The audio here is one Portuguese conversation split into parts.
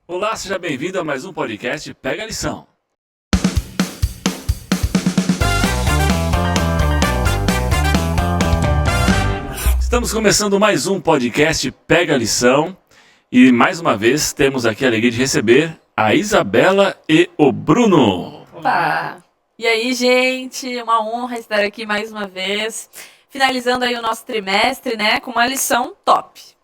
Olá, seja bem-vindo a mais um podcast Pega a Lição. Estamos começando mais um podcast Pega a Lição e mais uma vez temos aqui a alegria de receber a Isabela e o Bruno. Opa! E aí, gente, uma honra estar aqui mais uma vez, finalizando aí o nosso trimestre, né, com uma lição top.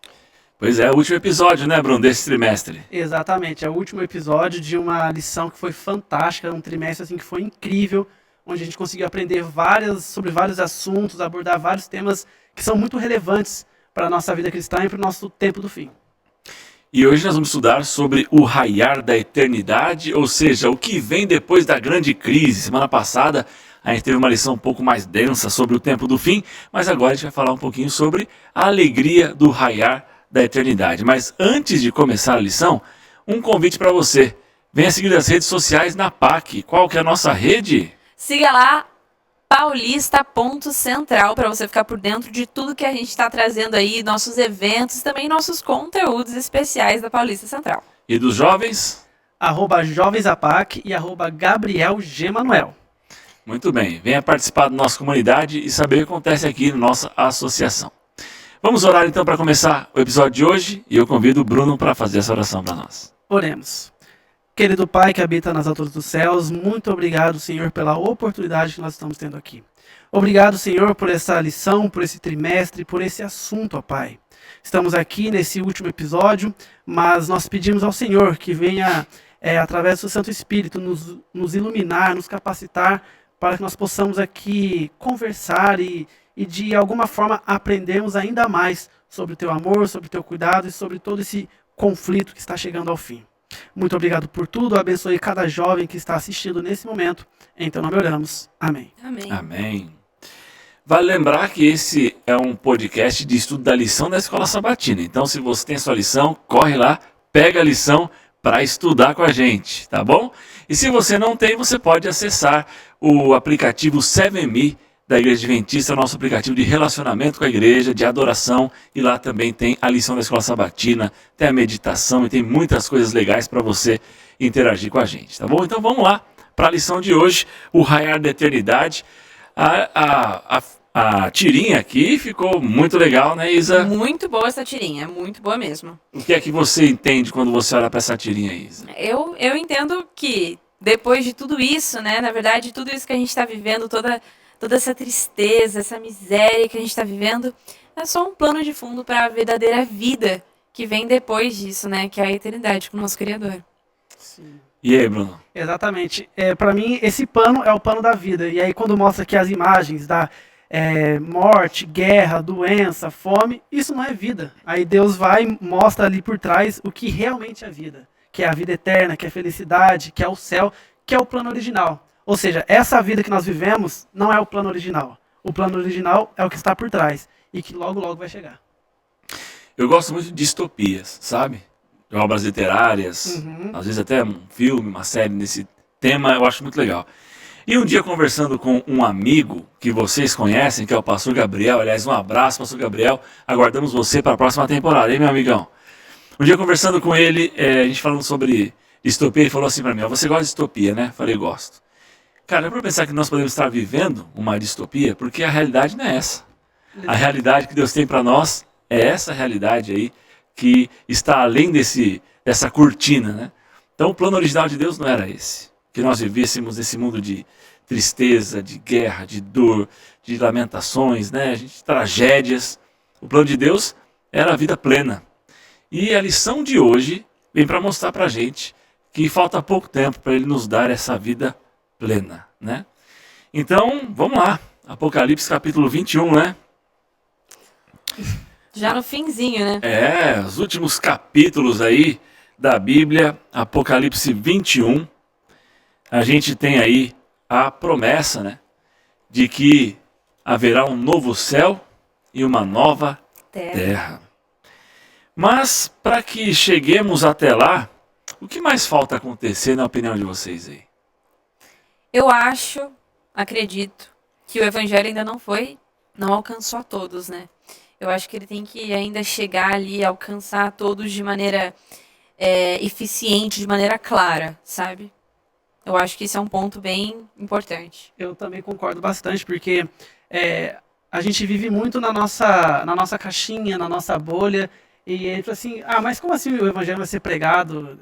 Pois é, o último episódio, né, Bruno, desse trimestre. Exatamente, é o último episódio de uma lição que foi fantástica, um trimestre assim que foi incrível, onde a gente conseguiu aprender sobre vários assuntos, abordar vários temas que são muito relevantes para a nossa vida cristã e para o nosso tempo do fim. E hoje nós vamos estudar sobre o raiar da eternidade, ou seja, o que vem depois da grande crise. Semana passada a gente teve uma lição um pouco mais densa sobre o tempo do fim, mas agora a gente vai falar um pouquinho sobre a alegria do raiar da eternidade. Mas antes de começar a lição, um convite para você. Venha seguir as redes sociais na PAC. Qual que é a nossa rede? Siga lá paulista.central para você ficar por dentro de tudo que a gente está trazendo aí, nossos eventos e também nossos conteúdos especiais da Paulista Central. E dos jovens? @jovensapac e @GabrielGmanuel. Muito bem, venha participar da nossa comunidade e saber o que acontece aqui na nossa associação. Vamos orar então para começar o episódio de hoje e eu convido o Bruno para fazer essa oração para nós. Oremos. Querido Pai que habita nas alturas dos céus, muito obrigado, Senhor, pela oportunidade que nós estamos tendo aqui. Obrigado, Senhor, por essa lição, por esse trimestre, por esse assunto, ó Pai. Estamos aqui nesse último episódio, mas nós pedimos ao Senhor que venha, através do Santo Espírito, nos iluminar, nos capacitar, para que nós possamos aqui conversar e de alguma forma aprendermos ainda mais sobre o Teu amor, sobre o Teu cuidado e sobre todo esse conflito que está chegando ao fim. Muito obrigado por tudo, abençoe cada jovem que está assistindo nesse momento. Em Teu nome oramos. Amém. Amém. Amém. Vale lembrar que esse é um podcast de estudo da lição da Escola Sabatina. Então, se você tem a sua lição, corre lá, pega a lição para estudar com a gente, tá bom? E se você não tem, você pode acessar o aplicativo 7Me da Igreja Adventista, nosso aplicativo de relacionamento com a igreja, de adoração, e lá também tem a lição da Escola Sabatina, tem a meditação e tem muitas coisas legais para você interagir com a gente, tá bom? Então vamos lá para a lição de hoje, o raiar da eternidade. A tirinha aqui ficou muito legal, né, Isa? Muito boa essa tirinha, muito boa mesmo. O que é que você entende quando você olha para essa tirinha, Isa? Eu entendo que depois de tudo isso, né, na verdade, tudo isso que a gente está vivendo, toda essa tristeza, essa miséria que a gente está vivendo, é só um plano de fundo para a verdadeira vida que vem depois disso, né, que é a eternidade com o nosso Criador. Sim. E aí, Bruno? Exatamente. Para mim, esse pano é o pano da vida. E aí, quando mostra aqui as imagens da morte, guerra, doença, fome, isso não é vida. Aí Deus vai e mostra ali por trás o que realmente é vida. Que é a vida eterna, que é a felicidade, que é o céu, que é o plano original. Ou seja, essa vida que nós vivemos não é o plano original. O plano original é o que está por trás e que logo, logo vai chegar. Eu gosto muito de distopias, sabe? De obras literárias, às vezes até um filme, uma série nesse tema, eu acho muito legal. E um dia conversando com um amigo que vocês conhecem, que é o Pastor Gabriel, aliás, um abraço, Pastor Gabriel, aguardamos você para a próxima temporada, hein, meu amigão? Um dia conversando com ele, a gente falando sobre distopia, ele falou assim para mim, você gosta de distopia, né? Falei, gosto. Cara, é para pensar que nós podemos estar vivendo uma distopia, porque a realidade não é essa. A realidade que Deus tem para nós é essa realidade aí, que está além dessa cortina, né? Então o plano original de Deus não era esse. Que nós vivêssemos nesse mundo de tristeza, de guerra, de dor, de lamentações, né? De tragédias. O plano de Deus era a vida plena. E a lição de hoje vem para mostrar para a gente que falta pouco tempo para Ele nos dar essa vida plena, né? Então, vamos lá. Apocalipse capítulo 21, né? Já no finzinho, né? Os últimos capítulos aí da Bíblia, Apocalipse 21, a gente tem aí a promessa, né, de que haverá um novo céu e uma nova terra. Mas, para que cheguemos até lá, o que mais falta acontecer, na opinião de vocês aí? Eu acredito, que o evangelho ainda não alcançou a todos, né? Eu acho que ele tem que ainda chegar ali, alcançar todos de maneira eficiente, de maneira clara, sabe? Eu acho que isso é um ponto bem importante. Eu também concordo bastante, porque a gente vive muito na nossa caixinha, na nossa bolha, e ele fala assim, mas como assim o evangelho vai ser pregado?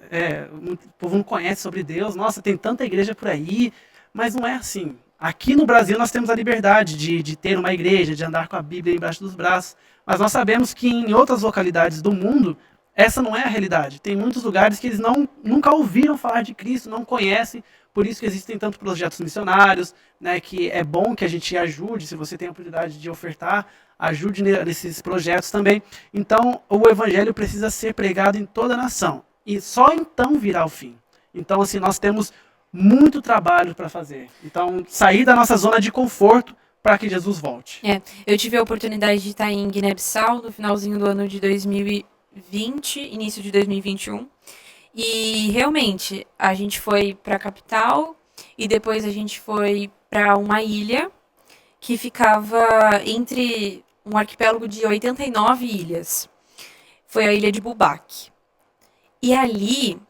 O povo não conhece sobre Deus, nossa, tem tanta igreja por aí, mas não é assim. Aqui no Brasil nós temos a liberdade de ter uma igreja, de andar com a Bíblia embaixo dos braços, mas nós sabemos que em outras localidades do mundo, essa não é a realidade. Tem muitos lugares que eles nunca ouviram falar de Cristo, não conhecem, por isso que existem tantos projetos missionários, né, que é bom que a gente ajude, se você tem a oportunidade de ofertar, ajude nesses projetos também. Então, o evangelho precisa ser pregado em toda a nação, e só então virá o fim. Então, assim, nós temos muito trabalho para fazer. Então, sair da nossa zona de conforto para que Jesus volte. Eu tive a oportunidade de estar em Guiné-Bissau no finalzinho do ano de 2020, início de 2021. E realmente, a gente foi para a capital e depois a gente foi para uma ilha que ficava entre um arquipélago de 89 ilhas. Foi a ilha de Boubac. E ali,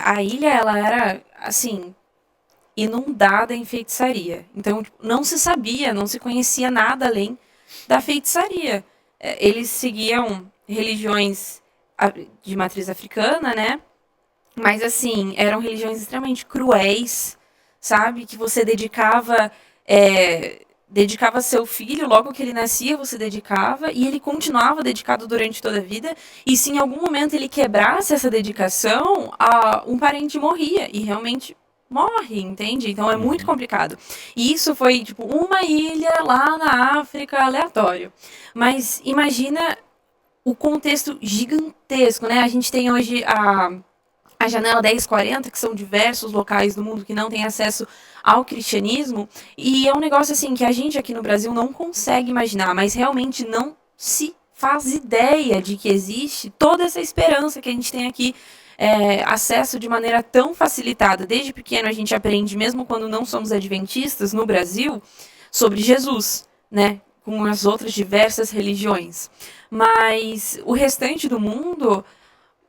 a ilha ela era, assim, inundada em feitiçaria. Então, não se sabia, não se conhecia nada além da feitiçaria. Eles seguiam religiões de matriz africana, né? Mas, assim, eram religiões extremamente cruéis, sabe? Que você dedicava seu filho, logo que ele nascia, você dedicava, e ele continuava dedicado durante toda a vida. E se em algum momento ele quebrasse essa dedicação, um parente morria, e realmente morre, entende? Então é muito complicado. E isso foi, tipo, uma ilha lá na África, aleatório. Mas imagina o contexto gigantesco, né? A gente tem hoje a Janela 1040, que são diversos locais do mundo que não têm acesso ao cristianismo, e é um negócio assim que a gente aqui no Brasil não consegue imaginar, mas realmente não se faz ideia de que existe toda essa esperança que a gente tem aqui, acesso de maneira tão facilitada. Desde pequeno a gente aprende, mesmo quando não somos adventistas no Brasil, sobre Jesus, né? Com as outras diversas religiões. Mas o restante do mundo,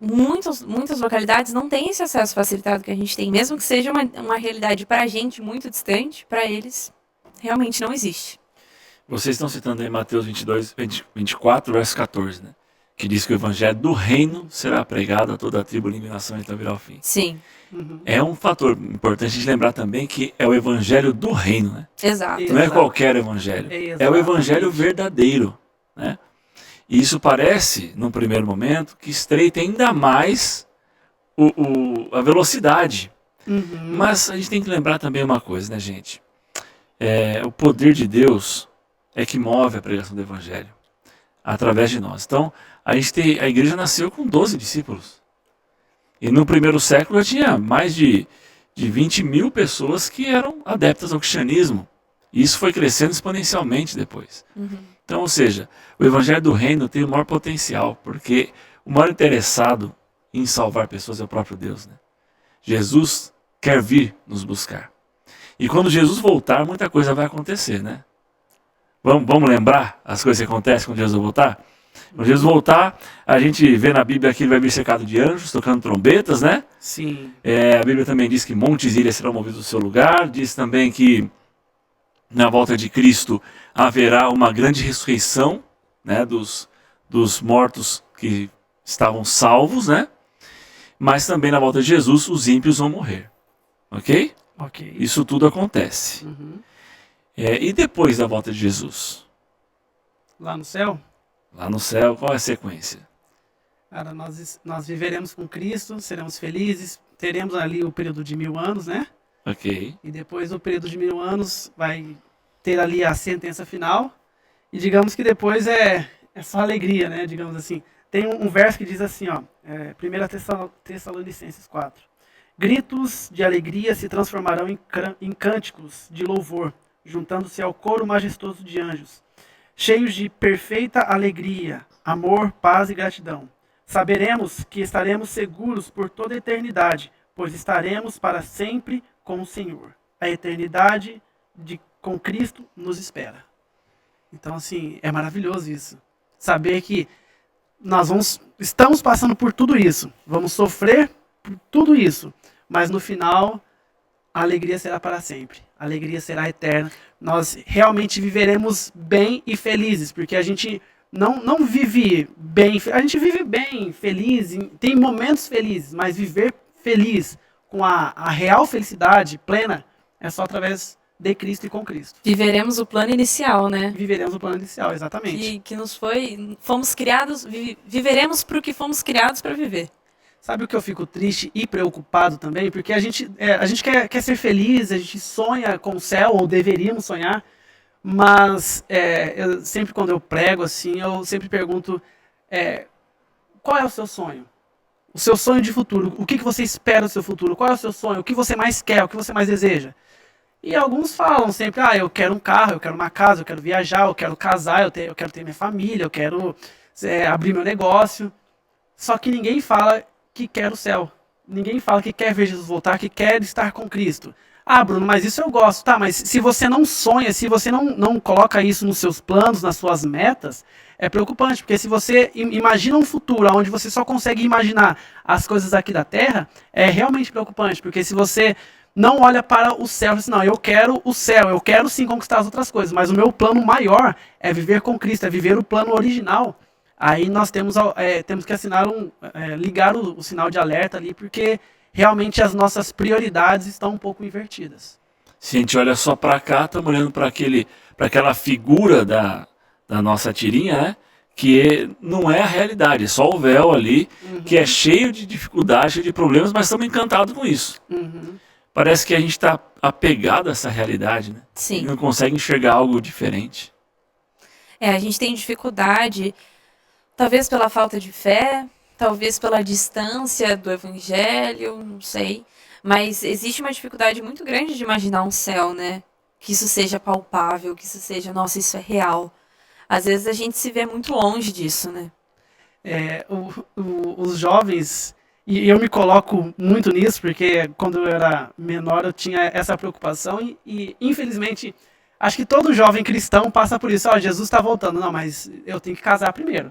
muitas localidades não têm esse acesso facilitado que a gente tem, mesmo que seja uma realidade para a gente muito distante, para eles realmente não existe. Vocês estão citando aí Mateus 24, verso 14, né? Que diz que o evangelho do reino será pregado a toda a tribo, língua e nação, então virá o fim. Sim. É um fator importante de lembrar também que é o evangelho do reino, né? Exato. Não é qualquer evangelho. É o evangelho verdadeiro, né? E isso parece, num primeiro momento, que estreita ainda mais a velocidade. Mas a gente tem que lembrar também uma coisa, né, gente? O poder de Deus é que move a pregação do evangelho através de nós. Então, a igreja nasceu com 12 discípulos. E no primeiro século já tinha mais de 20 mil pessoas que eram adeptas ao cristianismo. E isso foi crescendo exponencialmente depois. Então, ou seja, o evangelho do reino tem o maior potencial, porque o maior interessado em salvar pessoas é o próprio Deus, né? Jesus quer vir nos buscar. E quando Jesus voltar, muita coisa vai acontecer, né? Vamos lembrar as coisas que acontecem quando Jesus voltar? Quando Jesus voltar, a gente vê na Bíblia que ele vai vir cercado de anjos, tocando trombetas, né? Sim. A Bíblia também diz que montes e ilhas serão movidos do seu lugar. Diz também que na volta de Cristo haverá uma grande ressurreição, né, dos mortos que estavam salvos, né? Mas também na volta de Jesus os ímpios vão morrer. Ok? Ok. Isso tudo acontece. E depois da volta de Jesus? Lá no céu? Lá no céu, qual é a sequência? Cara, nós viveremos com Cristo, seremos felizes, teremos ali o período de 1000 anos, né? Ok. E depois do período de 1000 anos vai ter ali a sentença final. E digamos que depois é só alegria, né? Digamos assim. Tem um verso que diz assim, ó, 1 Tessalonicenses 4. Gritos de alegria se transformarão em cânticos de louvor, juntando-se ao coro majestoso de anjos, cheios de perfeita alegria, amor, paz e gratidão. Saberemos que estaremos seguros por toda a eternidade, pois estaremos para sempre com o Senhor. A eternidade com Cristo nos espera. Então, assim, é maravilhoso isso. Saber que estamos passando por tudo isso, vamos sofrer por tudo isso, mas no final a alegria será para sempre, a alegria será eterna, nós realmente viveremos bem e felizes, porque a gente não vive bem, a gente vive bem, feliz, tem momentos felizes, mas viver feliz com a real felicidade plena é só através de Cristo e com Cristo. Viveremos o plano inicial, né? Viveremos o plano inicial, exatamente. Que fomos criados, viveremos para o que fomos criados para viver. Sabe o que eu fico triste e preocupado também? Porque a gente quer ser feliz, a gente sonha com o céu, ou deveríamos sonhar, mas sempre quando eu prego assim, eu sempre pergunto, qual é o seu sonho? O seu sonho de futuro, o que você espera do seu futuro? Qual é o seu sonho? O que você mais quer? O que você mais deseja? E alguns falam sempre, eu quero um carro, eu quero uma casa, eu quero viajar, eu quero casar, eu quero ter minha família, eu quero abrir meu negócio. Só que ninguém fala que quer o céu. Ninguém fala que quer ver Jesus voltar, que quer estar com Cristo. Bruno, mas isso eu gosto. Tá, mas se você não sonha, se você não coloca isso nos seus planos, nas suas metas, é preocupante. Porque se você imagina um futuro onde você só consegue imaginar as coisas aqui da Terra, é realmente preocupante. Porque se você não olha para o céu, assim, não, eu quero o céu, eu quero sim conquistar as outras coisas, mas o meu plano maior é viver com Cristo, é viver o plano original. Aí nós temos que ligar o sinal de alerta ali, porque realmente as nossas prioridades estão um pouco invertidas. Se a gente olha só para cá, estamos olhando para aquela figura da nossa tirinha, né? Que não é a realidade, é só o véu ali, que é cheio de dificuldades, de problemas, mas estamos encantados com isso. Parece que a gente está apegado a essa realidade, né? Sim. E não consegue enxergar algo diferente. A gente tem dificuldade, talvez pela falta de fé, talvez pela distância do evangelho, não sei. Mas existe uma dificuldade muito grande de imaginar um céu, né? Que isso seja palpável, que isso seja, nossa, isso é real. Às vezes a gente se vê muito longe disso, né? Os jovens, e eu me coloco muito nisso, porque quando eu era menor eu tinha essa preocupação e infelizmente, acho que todo jovem cristão passa por isso. Jesus está voltando. Não, mas eu tenho que casar primeiro.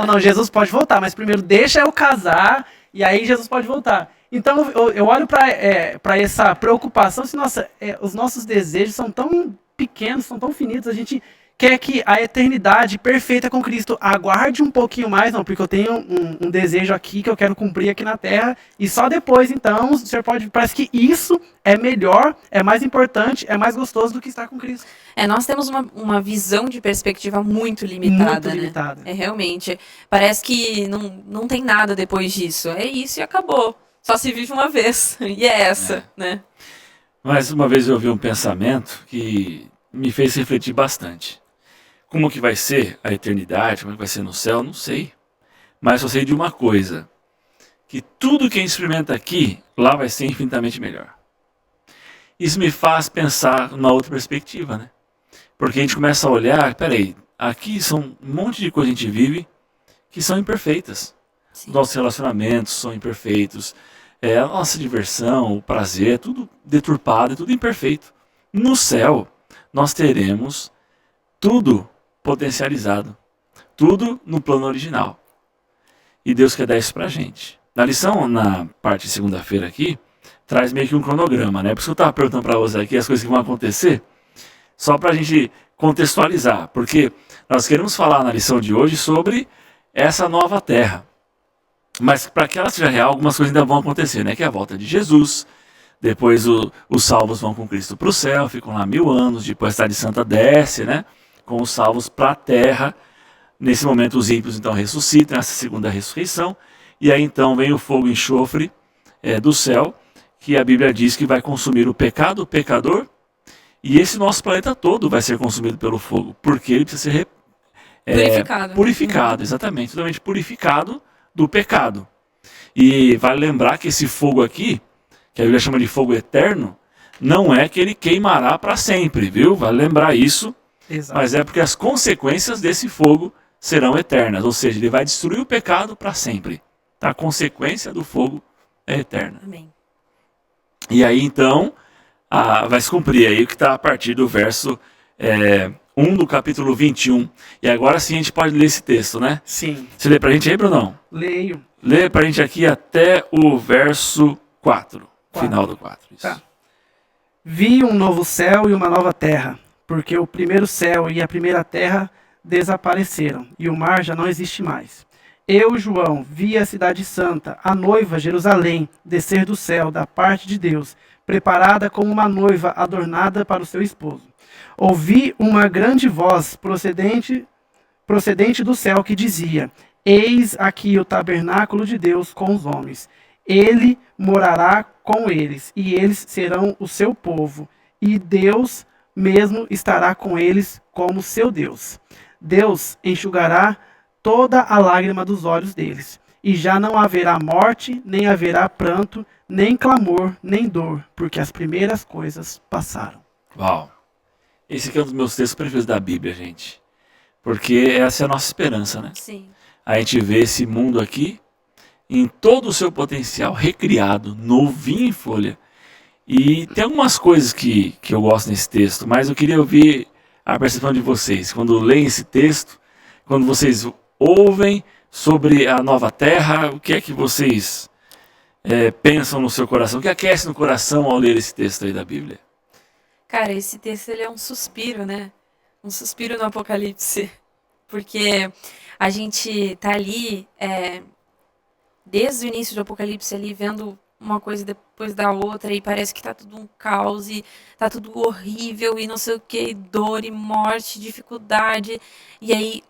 Não, Jesus pode voltar, mas primeiro deixa eu casar e aí Jesus pode voltar. Então eu olho para essa preocupação, assim, nossa, os nossos desejos são tão pequenos, são tão finitos, a gente quer que a eternidade perfeita com Cristo aguarde um pouquinho mais, não, porque eu tenho um desejo aqui que eu quero cumprir aqui na Terra, e só depois, então, o senhor parece que isso é melhor, é mais importante, é mais gostoso do que estar com Cristo. Nós temos uma visão de perspectiva muito limitada, muito limitada. Realmente, parece que não tem nada depois disso, é isso e acabou, só se vive uma vez, e é essa, né? Mas uma vez eu ouvi um pensamento que me fez refletir bastante. Como que vai ser a eternidade, como que vai ser no céu, não sei. Mas só sei de uma coisa, que tudo que a gente experimenta aqui, lá vai ser infinitamente melhor. Isso me faz pensar numa outra perspectiva, né? Porque a gente começa a olhar, peraí, aqui são um monte de coisas que a gente vive que são imperfeitas. Sim. Nossos relacionamentos são imperfeitos, a nossa diversão, o prazer, é tudo deturpado, é tudo imperfeito. No céu, nós teremos tudo potencializado. Tudo no plano original. E Deus quer dar isso pra gente. Na lição, na parte de segunda-feira aqui, traz meio que um cronograma, né? Por isso que eu estava perguntando para você aqui as coisas que vão acontecer, só para a gente contextualizar. Porque nós queremos falar na lição de hoje sobre essa nova terra. Mas para que ela seja real, algumas coisas ainda vão acontecer, né? Que é a volta de Jesus. Depois os salvos vão com Cristo para o céu, ficam lá 1000 anos. Depois a cidade santa desce, né? Com os salvos para a terra. Nesse momento os ímpios então ressuscitam, essa segunda ressurreição. E aí então vem o fogo e enxofre do céu, que a Bíblia diz que vai consumir o pecado, o pecador. E esse nosso planeta todo vai ser consumido pelo fogo, porque ele precisa ser purificado, exatamente, totalmente purificado do pecado. E vale lembrar que esse fogo aqui, que a Bíblia chama de fogo eterno, não é que ele queimará para sempre, viu? Vale lembrar isso. Exato. Mas é porque as consequências desse fogo serão eternas, ou seja, ele vai destruir o pecado para sempre. Tá? A consequência do fogo é eterna. Amém. E aí então vai se cumprir aí o que está a partir do verso 1 do capítulo 21. E agora sim a gente pode ler esse texto, né? Sim. Você lê pra gente aí, Brunão? Leio. Lê pra gente aqui até o verso 4. Final do 4. Isso. Tá. Vi um novo céu e uma nova terra, porque o primeiro céu e a primeira terra desapareceram, e o mar já não existe mais. Eu, João, vi a cidade santa, a noiva Jerusalém, descer do céu, da parte de Deus, preparada como uma noiva adornada para o seu esposo. Ouvi uma grande voz procedente do céu que dizia: Eis aqui o tabernáculo de Deus com os homens. Ele morará com eles, e eles serão o seu povo, e Deus mesmo estará com eles como seu Deus. Deus enxugará toda a lágrima dos olhos deles, e já não haverá morte, nem haverá pranto, nem clamor, nem dor, porque as primeiras coisas passaram. Uau! Esse aqui é um dos meus textos preferidos da Bíblia, gente. Porque essa é a nossa esperança, né? Sim. A gente vê esse mundo aqui em todo o seu potencial, recriado, novinho em folha. E tem algumas coisas que eu gosto nesse texto, mas eu queria ouvir a percepção de vocês. Quando leem esse texto, quando vocês ouvem sobre a nova terra, o que é que vocês pensam no seu coração? O que aquece no coração ao ler esse texto aí da Bíblia? Cara, esse texto ele é um suspiro, né? Um suspiro no Apocalipse. Porque a gente tá ali, desde o início do Apocalipse ali, vendo uma coisa depois da outra, e parece que tá tudo um caos, e tá tudo horrível, e não sei o que, dor e morte, dificuldade. E aí,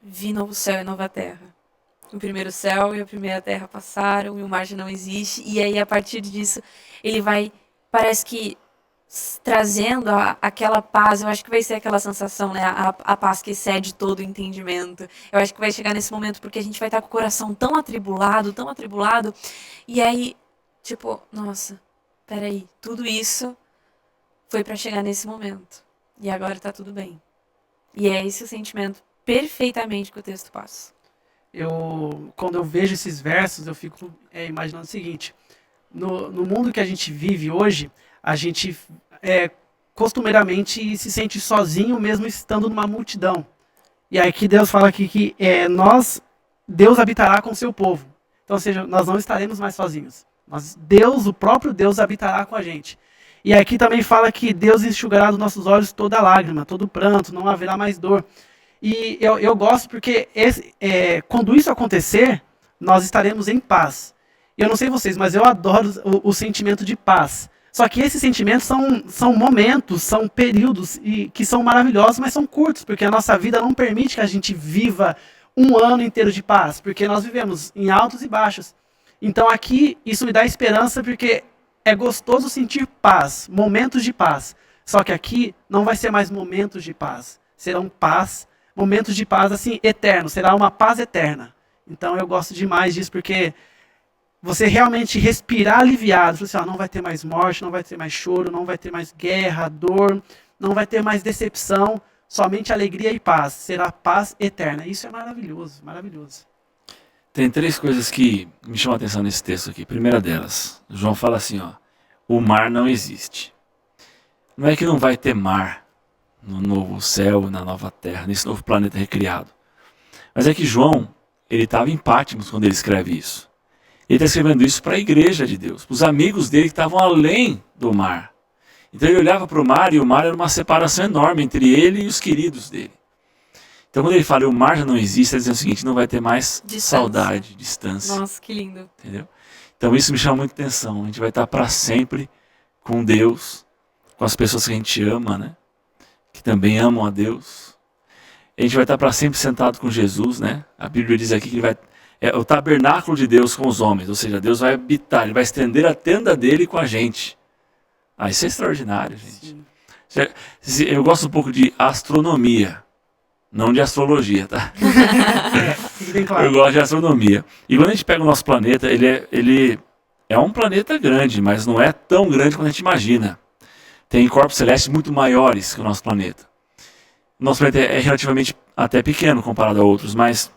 vi novo céu e nova terra. O primeiro céu e a primeira terra passaram, e o mar já não existe. E aí, a partir disso, ele vai, parece que trazendo aquela paz. Eu acho que vai ser aquela sensação, né? A paz que excede todo o entendimento. Eu acho que vai chegar nesse momento, porque a gente vai estar com o coração tão atribulado, e aí, tipo, nossa, peraí, tudo isso foi pra chegar nesse momento, e agora tá tudo bem. E é esse o sentimento perfeitamente que o texto passa. Quando eu vejo esses versos, eu fico imaginando o seguinte: no mundo que a gente vive hoje, a gente costumeiramente se sente sozinho mesmo estando numa multidão. E aí que Deus fala aqui que Deus habitará com o seu povo. Então, ou seja, nós não estaremos mais sozinhos. O próprio Deus habitará com a gente. E aqui também fala que Deus enxugará dos nossos olhos toda lágrima, todo pranto, não haverá mais dor. E eu gosto porque quando isso acontecer, nós estaremos em paz. Eu não sei vocês, mas eu adoro o sentimento de paz. Só que esses sentimentos são momentos, são períodos que são maravilhosos, mas são curtos, porque a nossa vida não permite que a gente viva um ano inteiro de paz, porque nós vivemos em altos e baixos. Então aqui isso me dá esperança, porque é gostoso sentir paz, momentos de paz. Só que aqui não vai ser mais momentos de paz, serão momentos de paz assim eternos, será uma paz eterna. Então eu gosto demais disso, porque você realmente respirar aliviado, você, não vai ter mais morte, não vai ter mais choro, não vai ter mais guerra, dor, não vai ter mais decepção, somente alegria e paz, será paz eterna. Isso é maravilhoso, maravilhoso. Tem 3 coisas que me chamam a atenção nesse texto aqui. Primeira delas, João fala assim, o mar não existe. Não é que não vai ter mar no novo céu, na nova terra, nesse novo planeta recriado. Mas é que João, ele estava em Patmos quando ele escreve isso. Ele está escrevendo isso para a igreja de Deus, para os amigos dele que estavam além do mar. Então ele olhava para o mar, e o mar era uma separação enorme entre ele e os queridos dele. Então quando ele fala o mar já não existe, ele está dizendo o seguinte: não vai ter mais saudade, distância. Nossa, que lindo. Entendeu? Então isso me chama muita atenção. A gente vai estar para sempre com Deus, com as pessoas que a gente ama, né? Que também amam a Deus. A gente vai estar para sempre sentado com Jesus, né? A Bíblia diz aqui que ele vai... É o tabernáculo de Deus com os homens, ou seja, Deus vai habitar, Ele vai estender a tenda dele com a gente. Isso é extraordinário, gente. Sim. Eu gosto um pouco de astronomia, não de astrologia, tá? Bem claro. Eu gosto de astronomia. E quando a gente pega o nosso planeta, ele é um planeta grande, mas não é tão grande quanto a gente imagina. Tem corpos celestes muito maiores que o nosso planeta. O nosso planeta é relativamente até pequeno comparado a outros, mas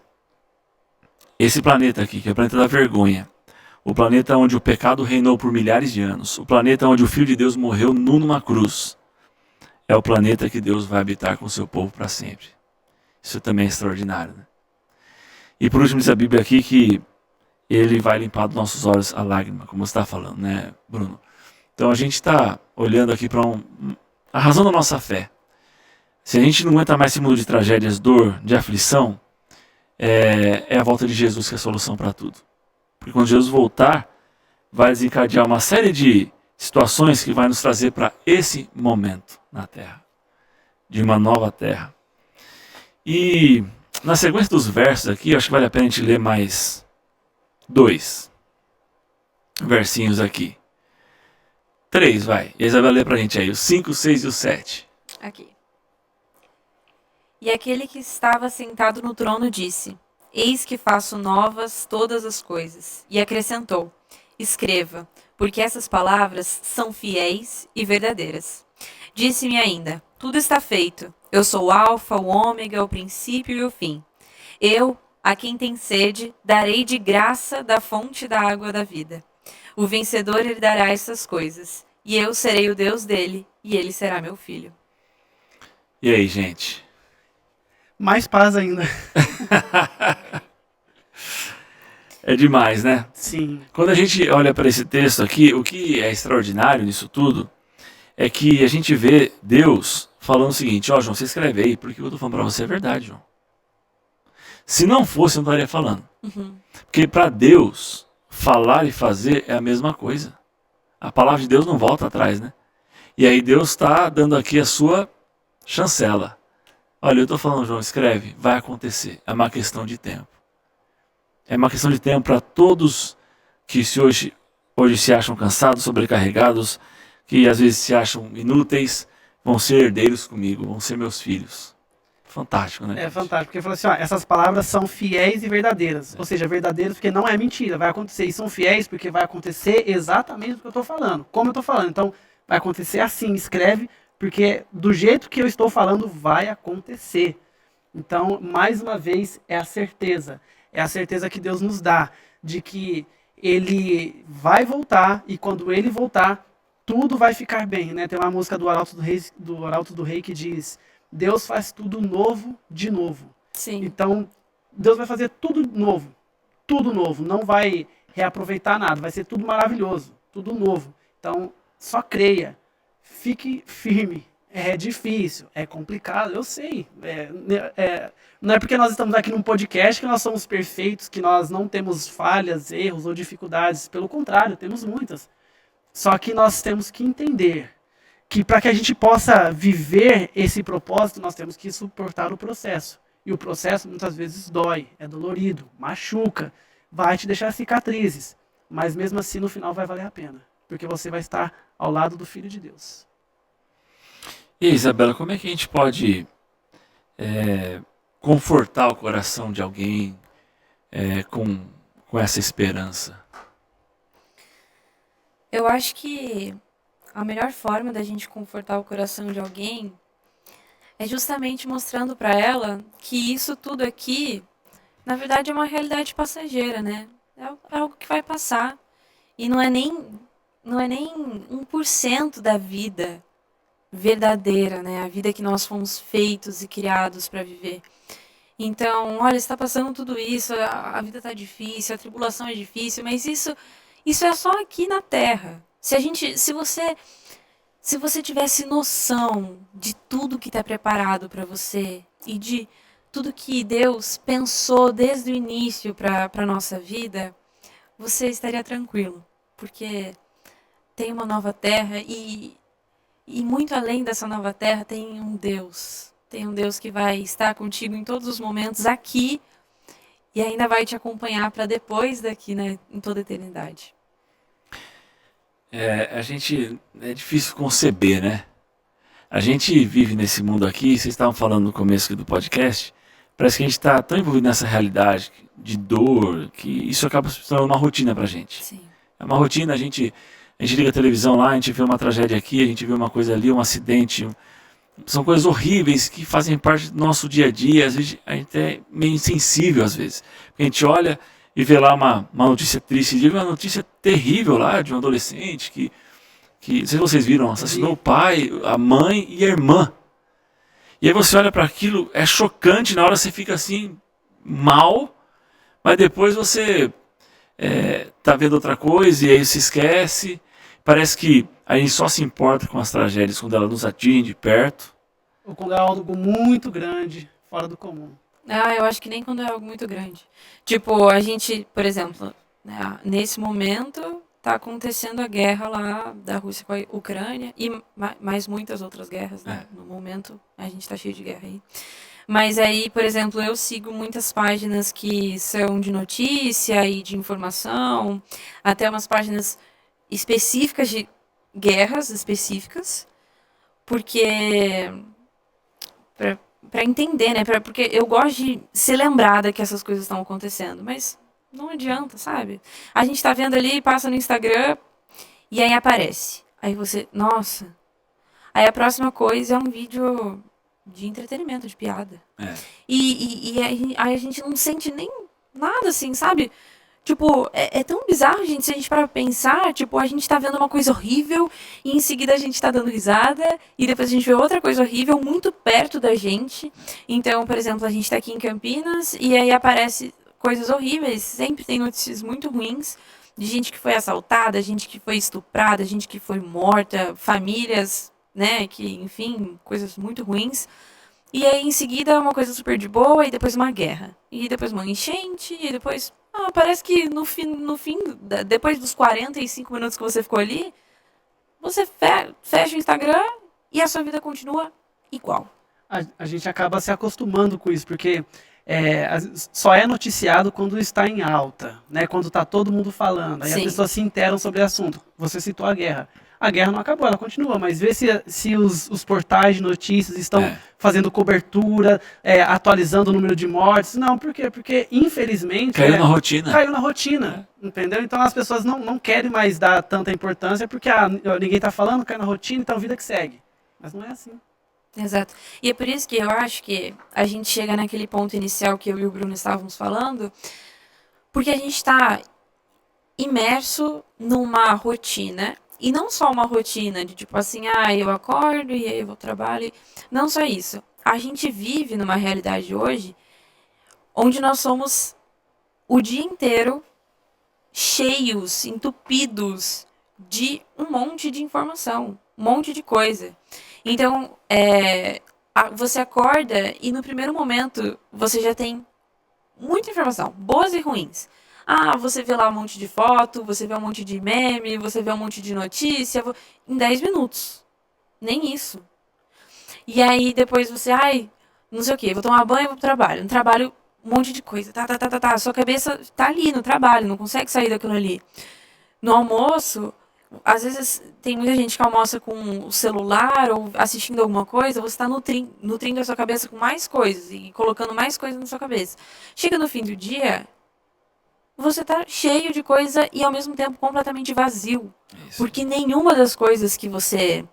esse planeta aqui, que é o planeta da vergonha, o planeta onde o pecado reinou por milhares de anos, o planeta onde o Filho de Deus morreu nu numa cruz, é o planeta que Deus vai habitar com o seu povo para sempre. Isso também é extraordinário, né? E por último diz a Bíblia aqui que ele vai limpar dos nossos olhos a lágrima, como você está falando, né, Bruno? Então a gente está olhando aqui para a razão da nossa fé. Se a gente não aguenta mais esse mundo de tragédias, dor, de aflição, é a volta de Jesus que é a solução para tudo. Porque quando Jesus voltar, vai desencadear uma série de situações que vai nos trazer para esse momento na Terra, de uma nova Terra. E na sequência dos versos aqui, acho que vale a pena a gente ler mais 2 versinhos aqui. 3, vai. E a Isabel lê pra gente aí, os 5, 6 e o 7. Aqui. E aquele que estava sentado no trono disse: Eis que faço novas todas as coisas. E acrescentou: Escreva, porque essas palavras são fiéis e verdadeiras. Disse-me ainda: Tudo está feito. Eu sou o Alfa, o Ômega, o princípio e o fim. Eu, a quem tem sede, darei de graça da fonte da água da vida. O vencedor herdará essas coisas, e eu serei o Deus dele, e ele será meu filho. E aí, gente? Mais paz ainda. É demais, né? Sim. Quando a gente olha para esse texto aqui, o que é extraordinário nisso tudo é que a gente vê Deus falando o seguinte: ó, João, você escreve aí, porque o que eu estou falando para você é verdade, João. Se não fosse, eu não estaria falando. Porque para Deus, falar e fazer é a mesma coisa. A palavra de Deus não volta atrás, né? E aí Deus está dando aqui a sua chancela. Olha, eu estou falando, João, escreve, vai acontecer. É uma questão de tempo. É uma questão de tempo para todos que hoje se acham cansados, sobrecarregados, que às vezes se acham inúteis, vão ser herdeiros comigo, vão ser meus filhos. Fantástico, né? É fantástico, porque ele falou assim, ó, essas palavras são fiéis e verdadeiras. Ou seja, verdadeiras porque não é mentira, vai acontecer. E são fiéis porque vai acontecer exatamente o que eu estou falando, como eu estou falando. Então, vai acontecer assim, escreve, porque do jeito que eu estou falando, vai acontecer. Então, mais uma vez, é a certeza que Deus nos dá, de que Ele vai voltar, e quando Ele voltar, tudo vai ficar bem, né? Tem uma música do Arauto do Rei que diz: Deus faz tudo novo de novo. Sim. Então, Deus vai fazer tudo novo, não vai reaproveitar nada, vai ser tudo maravilhoso, tudo novo. Então, só creia, fique firme. É difícil, é complicado, eu sei. Não é porque nós estamos aqui num podcast que nós somos perfeitos, que nós não temos falhas, erros ou dificuldades. Pelo contrário, temos muitas. Só que nós temos que entender que para que a gente possa viver esse propósito, nós temos que suportar o processo. E o processo muitas vezes dói, é dolorido, machuca, vai te deixar cicatrizes. Mas mesmo assim, no final vai valer a pena. Porque você vai estar ao lado do Filho de Deus. E Isabela, como é que a gente pode confortar o coração de alguém com essa esperança? Eu acho que a melhor forma da gente confortar o coração de alguém é justamente mostrando para ela que isso tudo aqui, na verdade, é uma realidade passageira, né? É algo que vai passar. E não é nem 1% da vida verdadeira, né? A vida que nós fomos feitos e criados para viver. Então, olha, está passando tudo isso, a vida está difícil, a tribulação é difícil, mas isso é só aqui na Terra. Se você tivesse noção de tudo que está preparado para você e de tudo que Deus pensou desde o início para a nossa vida, você estaria tranquilo, porque tem uma nova terra e muito além dessa nova terra tem um Deus. Tem um Deus que vai estar contigo em todos os momentos aqui e ainda vai te acompanhar para depois daqui, né, em toda a eternidade. É difícil conceber, né? A gente vive nesse mundo aqui, vocês estavam falando no começo aqui do podcast, parece que a gente está tão envolvido nessa realidade de dor, que isso acaba se tornando uma rotina pra gente. Sim. É uma rotina, a gente liga a televisão lá, a gente vê uma tragédia aqui, a gente vê uma coisa ali, um acidente. São coisas horríveis que fazem parte do nosso dia a dia. Às vezes a gente é meio insensível, às vezes. A gente olha e vê lá uma notícia triste, uma notícia terrível lá de um adolescente que que, não sei se vocês viram, assassinou o pai, a mãe e a irmã. E aí você olha para aquilo, é chocante, na hora você fica assim, mal, mas depois você tá vendo outra coisa e aí se esquece. Parece que a gente só se importa com as tragédias quando ela nos atinge de perto. Ou quando é algo muito grande, fora do comum. Ah, eu acho que nem quando é algo muito grande. Tipo, a gente, por exemplo, né, nesse momento tá acontecendo a guerra lá da Rússia com a Ucrânia e mais muitas outras guerras, né? No momento a gente tá cheio de guerra aí. Mas aí, por exemplo, eu sigo muitas páginas que são de notícia e de informação, até umas páginas específicas de guerras específicas, porque para entender, né? Porque eu gosto de ser lembrada que essas coisas estão acontecendo, mas não adianta, sabe? A gente tá vendo ali, passa no Instagram e aí aparece. Aí você, nossa. Aí a próxima coisa é um vídeo de entretenimento, de piada. E aí a gente não sente nem nada assim, sabe? Tipo, é tão bizarro, gente, se a gente parar pra pensar, tipo, a gente tá vendo uma coisa horrível e em seguida a gente tá dando risada e depois a gente vê outra coisa horrível muito perto da gente. Então, por exemplo, a gente tá aqui em Campinas e aí aparece coisas horríveis, sempre tem notícias muito ruins de gente que foi assaltada, gente que foi estuprada, gente que foi morta, famílias, né, que, enfim, coisas muito ruins. E aí, em seguida, uma coisa super de boa, e depois uma guerra. E depois uma enchente, e depois... parece que no fim, depois dos 45 minutos que você ficou ali, você fecha o Instagram e a sua vida continua igual. A gente acaba se acostumando com isso, porque só é noticiado quando está em alta, né? Quando está todo mundo falando. Aí as pessoas se interam sobre o assunto. Você citou a guerra. A guerra não acabou, ela continua, mas vê se os portais de notícias estão fazendo cobertura, atualizando o número de mortes. Não, por quê? Porque, infelizmente... Caiu na rotina. Caiu na rotina, entendeu? Então as pessoas não querem mais dar tanta importância, porque ninguém está falando, cai na rotina, então vida que segue. Mas não é assim. Exato. E é por isso que eu acho que a gente chega naquele ponto inicial que eu e o Bruno estávamos falando, porque a gente está imerso numa rotina. E não só uma rotina de tipo assim, eu acordo e aí eu vou ao trabalho. Não só isso. A gente vive numa realidade hoje onde nós somos o dia inteiro cheios, entupidos de um monte de informação, um monte de coisa. Então, você acorda e no primeiro momento você já tem muita informação, boas e ruins. Você vê lá um monte de foto, você vê um monte de meme, você vê um monte de notícia, em 10 minutos. Nem isso. E aí depois você, não sei o que, vou tomar banho e vou pro trabalho. No trabalho, um monte de coisa, tá. Sua cabeça tá ali no trabalho, não consegue sair daquilo ali. No almoço, às vezes tem muita gente que almoça com o celular ou assistindo alguma coisa, você tá nutrindo a sua cabeça com mais coisas e colocando mais coisas na sua cabeça. Chega no fim do dia... você tá cheio de coisa e ao mesmo tempo completamente vazio. Isso. Porque nenhuma das coisas que você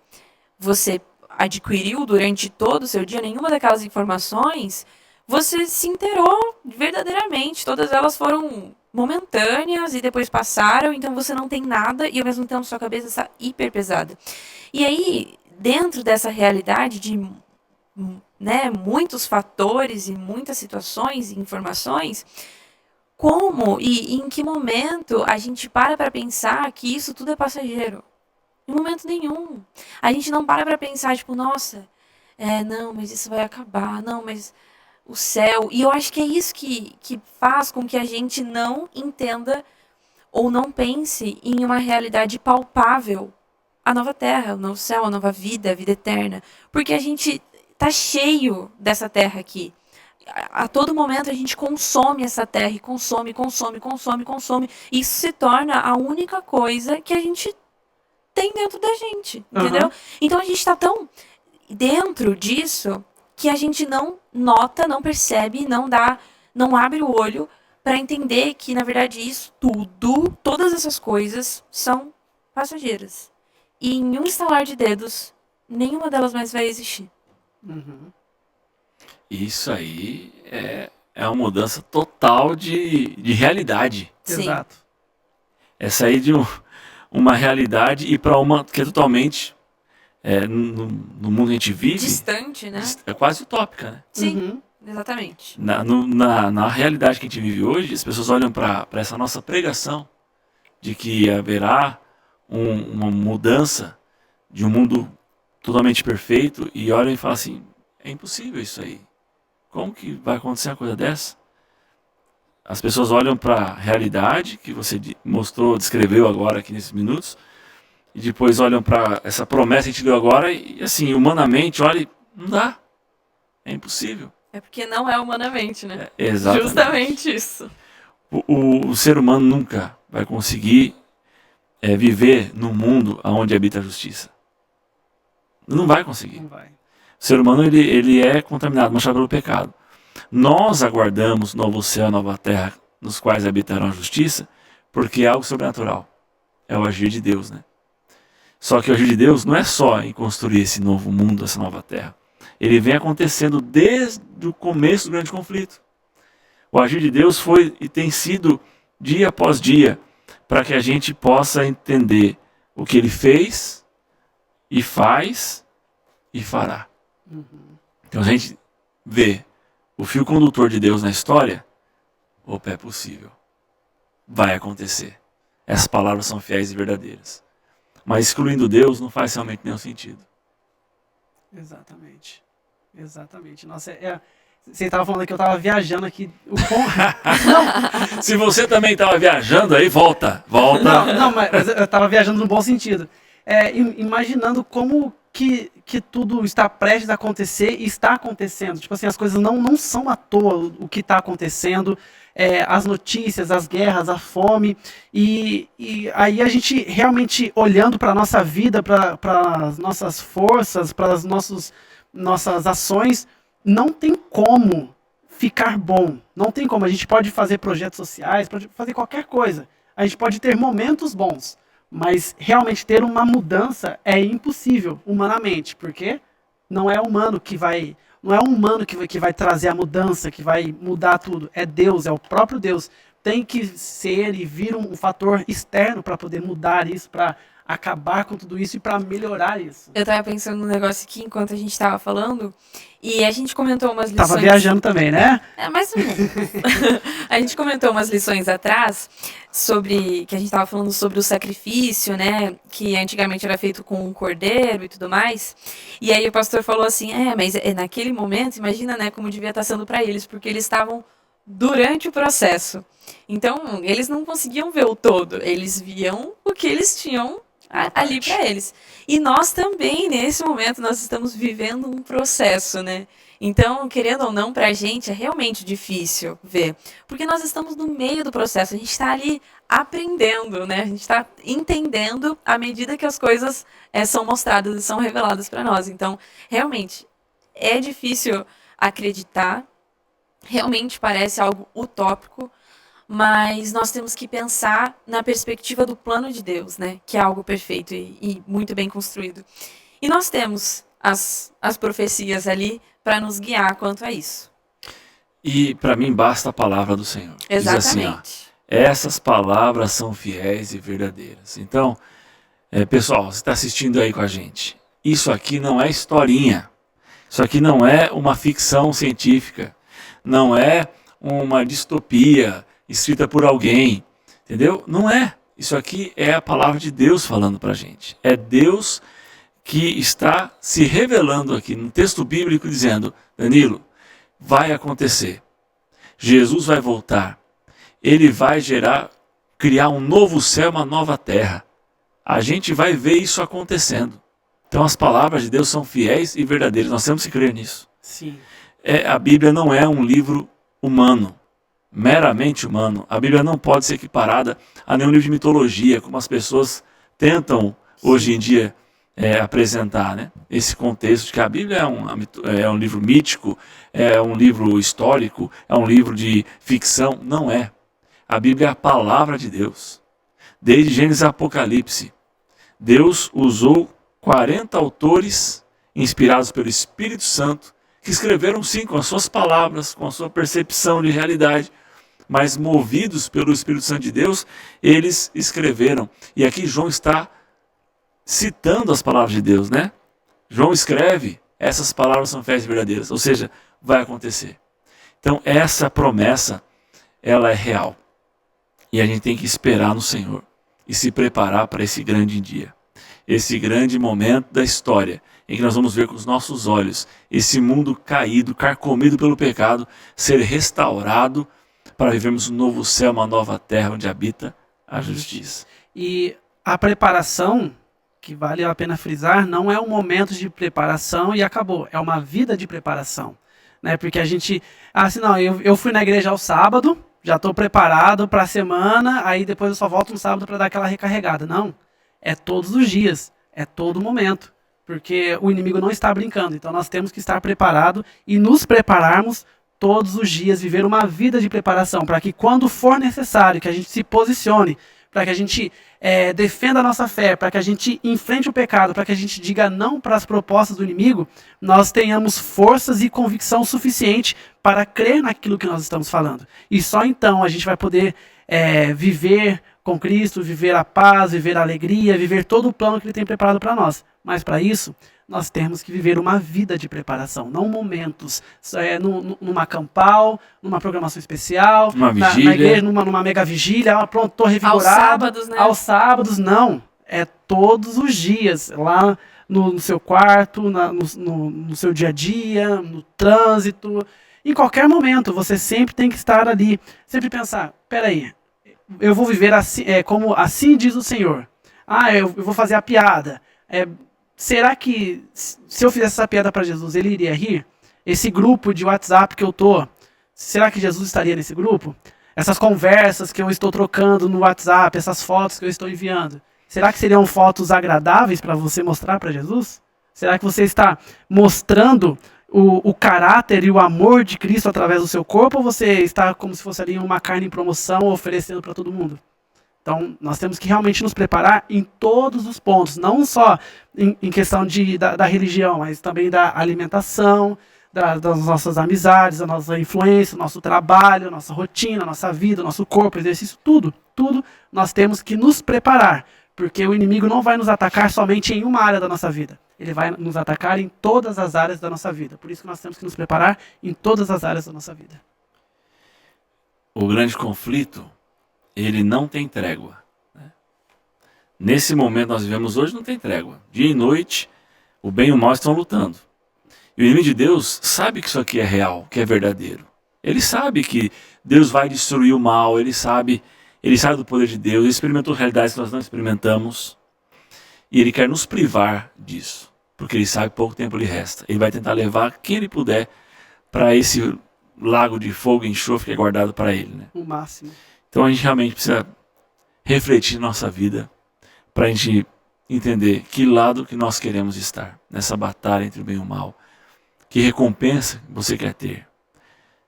adquiriu durante todo o seu dia, nenhuma daquelas informações, você se inteirou verdadeiramente. Todas elas foram momentâneas e depois passaram, então você não tem nada e ao mesmo tempo sua cabeça está hiper pesada. E aí, dentro dessa realidade de muitos fatores e muitas situações e informações... como e em que momento a gente para pensar que isso tudo é passageiro? Em momento nenhum. A gente não para pensar, tipo, nossa, não, mas isso vai acabar, não, mas o céu... E eu acho que é isso que faz com que a gente não entenda ou não pense em uma realidade palpável. A nova terra, o novo céu, a nova vida, a vida eterna. Porque a gente tá cheio dessa terra aqui. A todo momento a gente consome essa terra e consome. Isso se torna a única coisa que a gente tem dentro da gente, entendeu? Então a gente está tão dentro disso que a gente não nota, não percebe, não abre o olho para entender que, na verdade, isso tudo, todas essas coisas são passageiras. E em um estalar de dedos, nenhuma delas mais vai existir. Isso aí é uma mudança total de realidade. Sim. Exato. É sair de uma realidade e para uma que é totalmente, no mundo que a gente vive, Distante, né? é quase utópica, né? Sim, Uhum. exatamente. Na realidade que a gente vive hoje, as pessoas olham para essa nossa pregação de que haverá uma mudança de um mundo totalmente perfeito e olham e falam assim, é impossível isso aí. Como que vai acontecer uma coisa dessa? As pessoas olham para a realidade que você mostrou, descreveu agora aqui nesses minutos, e depois olham para essa promessa que a gente deu agora e assim, humanamente, olha, não dá. É impossível. É porque não é humanamente, né? Exatamente. Justamente isso. O ser humano nunca vai conseguir viver num mundo onde habita a justiça. Não vai conseguir. Não vai. O ser humano ele é contaminado, manchado pelo pecado. Nós aguardamos novo céu, nova terra, nos quais habitará a justiça, porque é algo sobrenatural. É o agir de Deus, né? Só que o agir de Deus não é só em construir esse novo mundo, essa nova terra. Ele vem acontecendo desde o começo do grande conflito. O agir de Deus foi e tem sido dia após dia, para que a gente possa entender o que Ele fez, e faz, e fará. Então a gente vê o fio condutor de Deus na história, opa, é possível. Vai acontecer. Essas palavras são fiéis e verdadeiras. Mas excluindo Deus não faz realmente nenhum sentido. Exatamente. Exatamente. Nossa, você estava falando que eu estava viajando aqui. Se você também estava viajando, aí volta. Não, mas eu estava viajando no bom sentido. Imaginando como que tudo está prestes a acontecer e está acontecendo. Tipo assim, as coisas não são à toa o que está acontecendo. As notícias, as guerras, a fome. E aí a gente realmente olhando para a nossa vida, para as nossas forças, para as nossas ações, não tem como ficar bom. Não tem como. A gente pode fazer projetos sociais, pode fazer qualquer coisa. A gente pode ter momentos bons. Mas realmente ter uma mudança é impossível humanamente, porque não é humano que vai trazer a mudança, que vai mudar tudo. É Deus, é o próprio Deus. Tem que ser e vir um fator externo para poder mudar isso, para acabar com tudo isso e para melhorar isso. Eu tava pensando num negócio aqui enquanto a gente tava falando, e a gente comentou umas lições... Tava viajando também, né? Mais ou menos. A gente comentou umas lições atrás que a gente tava falando sobre o sacrifício, né? Que antigamente era feito com um cordeiro e tudo mais. E aí o pastor falou assim, mas naquele momento, imagina, né, como devia estar sendo para eles, porque eles estavam durante o processo. Então, eles não conseguiam ver o todo, eles viam o que eles tinham ali para eles. E nós também, nesse momento, nós estamos vivendo um processo, né? Então, querendo ou não, pra gente é realmente difícil ver. Porque nós estamos no meio do processo, a gente está ali aprendendo, né? A gente está entendendo à medida que as coisas são mostradas e são reveladas para nós. Então, realmente, é difícil acreditar, realmente parece algo utópico, mas nós temos que pensar na perspectiva do plano de Deus, né? Que é algo perfeito e muito bem construído. E nós temos as profecias ali para nos guiar quanto a isso. E para mim basta a palavra do Senhor. Exatamente. Diz assim, essas palavras são fiéis e verdadeiras. Então, pessoal, você está assistindo aí com a gente. Isso aqui não é historinha. Isso aqui não é uma ficção científica. Não é uma distopia escrita por alguém, entendeu? Não é. Isso aqui é a palavra de Deus falando para a gente. É Deus que está se revelando aqui no texto bíblico dizendo, Danilo, vai acontecer. Jesus vai voltar. Ele vai criar um novo céu, uma nova terra. A gente vai ver isso acontecendo. Então as palavras de Deus são fiéis e verdadeiras. Nós temos que crer nisso. Sim. A Bíblia não é um livro humano, meramente humano. A Bíblia não pode ser equiparada a nenhum livro de mitologia, como as pessoas tentam hoje em dia apresentar, né? Esse contexto de que a Bíblia é um livro mítico, é um livro histórico, é um livro de ficção. Não é. A Bíblia é a palavra de Deus. Desde Gênesis a Apocalipse, Deus usou 40 autores inspirados pelo Espírito Santo que escreveram sim com as suas palavras, com a sua percepção de realidade, mas movidos pelo Espírito Santo de Deus, eles escreveram. E aqui João está citando as palavras de Deus, né? João escreve, essas palavras são fés verdadeiras, ou seja, vai acontecer. Então essa promessa, ela é real. E a gente tem que esperar no Senhor e se preparar para esse grande dia. Esse grande momento da história, em que nós vamos ver com os nossos olhos esse mundo caído, carcomido pelo pecado, ser restaurado para vivermos um novo céu, uma nova terra onde habita a justiça. E a preparação, que vale a pena frisar, não é um momento de preparação e acabou. É uma vida de preparação. Né? Porque a gente... assim, não, eu fui na igreja ao sábado, já estou preparado para a semana, aí depois eu só volto no sábado para dar aquela recarregada. Não. É todos os dias. É todo momento. Porque o inimigo não está brincando. Então nós temos que estar preparados e nos prepararmos todos os dias, viver uma vida de preparação, para que quando for necessário, que a gente se posicione, para que a gente defenda a nossa fé, para que a gente enfrente o pecado, para que a gente diga não para as propostas do inimigo, nós tenhamos forças e convicção suficiente para crer naquilo que nós estamos falando. E só então a gente vai poder viver com Cristo, viver a paz, viver a alegria, viver todo o plano que Ele tem preparado para nós. Mas para isso, nós temos que viver uma vida de preparação, não momentos, numa campal, numa programação especial, Uma na vigília. igreja, numa mega vigília, pronto, estou revigorado. Aos sábados, né? Aos sábados, não. É todos os dias, lá no seu quarto, no seu dia a dia, no trânsito, em qualquer momento, você sempre tem que estar ali, sempre pensar, peraí, eu vou viver assim, como assim diz o Senhor. Eu vou fazer a piada. Será que se eu fizesse essa piada para Jesus, ele iria rir? Esse grupo de WhatsApp que eu tô, será que Jesus estaria nesse grupo? Essas conversas que eu estou trocando no WhatsApp, essas fotos que eu estou enviando, será que seriam fotos agradáveis para você mostrar para Jesus? Será que você está mostrando o caráter e o amor de Cristo através do seu corpo, ou você está como se fosse ali uma carne em promoção oferecendo para todo mundo? Então, nós temos que realmente nos preparar em todos os pontos, não só em questão da religião, mas também da alimentação, das nossas amizades, da nossa influência, nosso trabalho, nossa rotina, nossa vida, nosso corpo, exercício, tudo nós temos que nos preparar, porque o inimigo não vai nos atacar somente em uma área da nossa vida, ele vai nos atacar em todas as áreas da nossa vida, por isso que nós temos que nos preparar em todas as áreas da nossa vida. O grande conflito, ele não tem trégua. Né? Nesse momento nós vivemos hoje, não tem trégua. Dia e noite, o bem e o mal estão lutando. E o inimigo de Deus sabe que isso aqui é real, que é verdadeiro. Ele sabe que Deus vai destruir o mal, ele sabe do poder de Deus, ele experimentou realidades que nós não experimentamos. E ele quer nos privar disso, porque ele sabe que pouco tempo lhe resta. Ele vai tentar levar quem ele puder para esse lago de fogo e enxofre que é guardado para ele. Né? O máximo. Então a gente realmente precisa refletir nossa vida para a gente entender que lado que nós queremos estar nessa batalha entre o bem e o mal. Que recompensa você quer ter?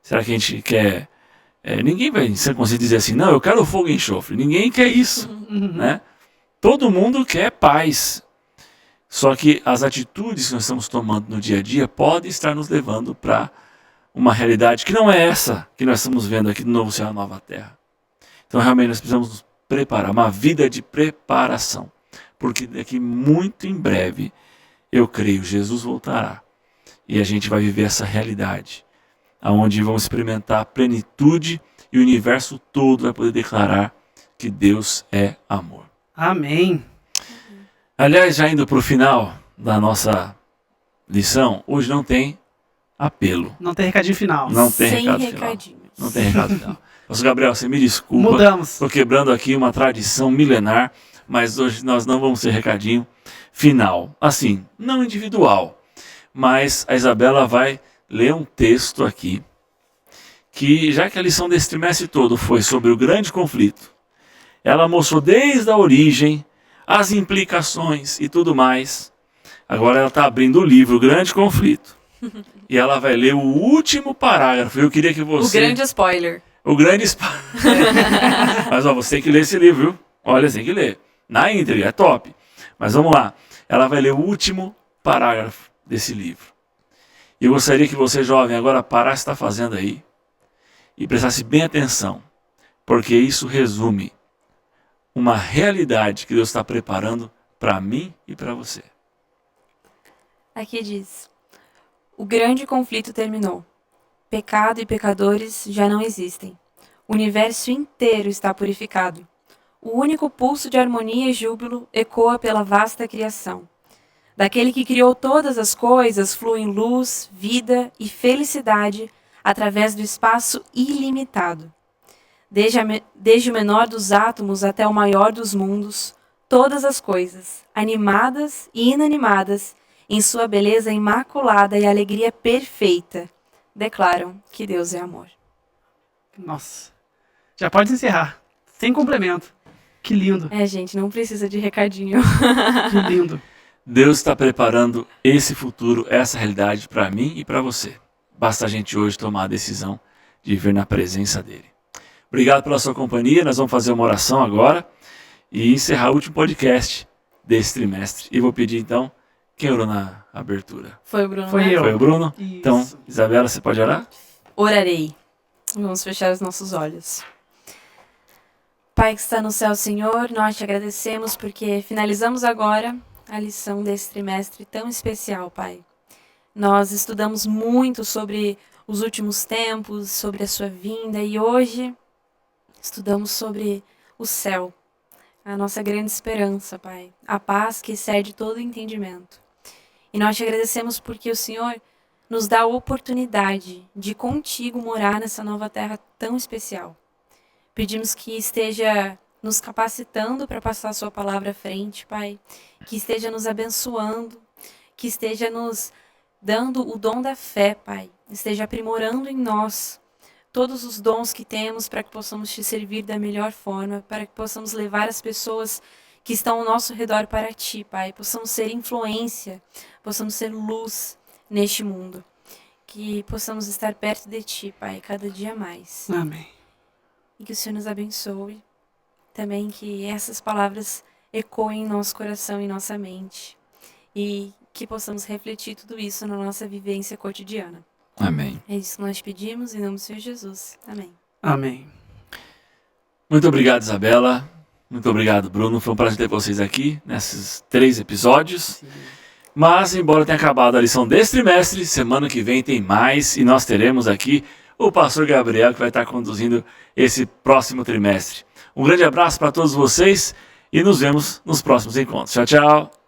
Será que a gente quer... ninguém vai ser consciente dizer assim, não, eu quero fogo e enxofre. Ninguém quer isso. Né? Todo mundo quer paz. Só que as atitudes que nós estamos tomando no dia a dia podem estar nos levando para uma realidade que não é essa que nós estamos vendo aqui no Novo Céu e Nova Terra. Então realmente nós precisamos nos preparar, uma vida de preparação. Porque daqui muito em breve, eu creio, Jesus voltará. E a gente vai viver essa realidade, onde vamos experimentar a plenitude e o universo todo vai poder declarar que Deus é amor. Amém. Aliás, já indo para o final da nossa lição, hoje não tem apelo. Não tem recadinho final. Não tem Sem recado final. recadinhos. Não tem recado final. Pastor Gabriel, você me desculpa. Mudamos. Estou quebrando aqui uma tradição milenar, mas hoje nós não vamos ter recadinho final. Assim, não individual, mas a Isabela vai ler um texto aqui, que já que a lição desse trimestre todo foi sobre o grande conflito, ela mostrou desde a origem, as implicações e tudo mais. Agora ela está abrindo o livro, o grande conflito. E ela vai ler o último parágrafo. Eu queria que você... O grande spoiler. O grande spoiler. Mas você tem que ler esse livro, viu? Olha, você tem que ler. Na íntegra, é top. Mas vamos lá. Ela vai ler o último parágrafo desse livro. E eu gostaria que você, jovem, agora parasse o que está fazendo aí e prestasse bem atenção porque isso resume uma realidade que Deus está preparando para mim e para você. Aqui diz: o grande conflito terminou. Pecado e pecadores já não existem. O universo inteiro está purificado. O único pulso de harmonia e júbilo ecoa pela vasta criação. Daquele que criou todas as coisas fluem luz, vida e felicidade através do espaço ilimitado. Desde o menor dos átomos até o maior dos mundos, todas as coisas, animadas e inanimadas, em sua beleza imaculada e alegria perfeita, declaram que Deus é amor. Nossa. Já pode encerrar. Sem complemento. Que lindo. Gente, não precisa de recadinho. Que lindo. Deus está preparando esse futuro, essa realidade para mim e para você. Basta a gente hoje tomar a decisão de viver na presença dele. Obrigado pela sua companhia. Nós vamos fazer uma oração agora e encerrar o último podcast desse trimestre. E vou pedir então, quem orou na abertura? Foi o Bruno, Foi né? eu. Foi o Bruno? Isso. Então, Isabela, você pode orar? Orarei. Vamos fechar os nossos olhos. Pai que está no céu, Senhor, nós te agradecemos porque finalizamos agora a lição desse trimestre tão especial, Pai. Nós estudamos muito sobre os últimos tempos, sobre a sua vinda e hoje estudamos sobre o céu, a nossa grande esperança, Pai, a paz que excede todo entendimento. E nós te agradecemos porque o Senhor nos dá a oportunidade de contigo morar nessa nova terra tão especial. Pedimos que esteja nos capacitando para passar a sua palavra à frente, Pai, que esteja nos abençoando, que esteja nos dando o dom da fé, Pai, esteja aprimorando em nós todos os dons que temos para que possamos te servir da melhor forma, para que possamos levar as pessoas que estão ao nosso redor para ti, Pai, possamos ser influência, possamos ser luz neste mundo, que possamos estar perto de ti, Pai, cada dia mais. Amém. E que o Senhor nos abençoe, também que essas palavras ecoem em nosso coração e nossa mente, e que possamos refletir tudo isso na nossa vivência cotidiana. Amém. É isso que nós pedimos, em nome do Senhor Jesus. Amém. Amém. Muito obrigado, Isabela. Muito obrigado, Bruno. Foi um prazer ter vocês aqui nesses 3 episódios. Sim. Mas, embora tenha acabado a lição desse trimestre, semana que vem tem mais e nós teremos aqui o pastor Gabriel, que vai estar conduzindo esse próximo trimestre. Um grande abraço para todos vocês e nos vemos nos próximos encontros. Tchau, tchau.